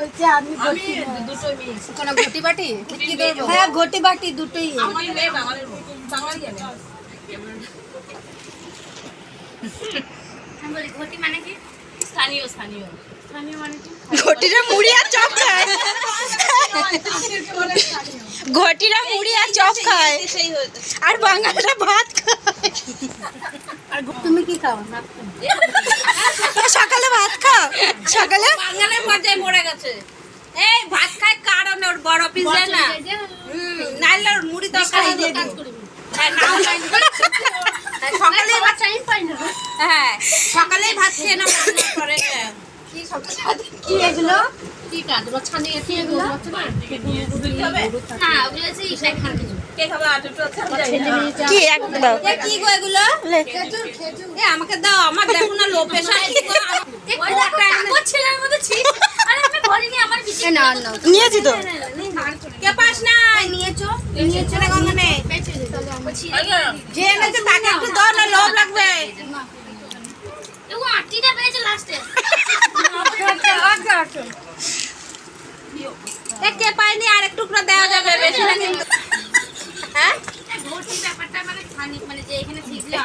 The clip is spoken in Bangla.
বলছে আমি দুটোই মেয়ে। কোনো ঘটি বাটি কি দেবো? হ্যাঁ ঘটি বাটি দুটোই আমার মেয়ে বাঙালি জানে। আমি বলি ঘটি মানে কি? স্থানীয় মানে কি? ঘটিটা মুড়ি আর চপ খায়। ঘটিরা মুড়ি আর চপ খায় আর বাঙালিরা ভাত খায়। আর তুমি কি খাও না সকালে ভাত খাও? সকালে বাঙালির পর্যায়ে পড়ে গেছে। এই ভাত খায় কারণ ওর বড় অফিস যায় না। নাইলে ওর মুড়ি দরকার দিয়ে দিই। হ্যাঁ নাও সকালে টাইম পাই না। হ্যাঁ সকালেই ভাত খেয়ে না করে কি এগুলো কি কাজ? ওরা ছানিয়ে কি এগুলো হচ্ছে না? না, ওগুলো হচ্ছে ইসে খান কিছু। কে খাবে আটুটো আছে কি এক দাও। কি গো এগুলো খেজুর খেজুর এ আমাকে দাও আমার দেখো না লো প্রেশার কি গো এই কোন ছেলের মধ্যে ছি? আরে আমি বলিনি আমার বিশে না না নিয়েছি তো। কে পাস নাই নিয়েছো নিয়েছে না গঙ্গা নেই ছিঁড়ে যে এনেছে তাকে একটু দাও না লোভ লাগবে ও আটিটা পেয়েছে লাস্টে। এ কে পাইনি আর এক টুকরা দেওয়া যাবে বেশি না কিন্তু হ্যাঁ ঘটি ব্যাপারটা মানে খানি মানে যে এখানে শিখলে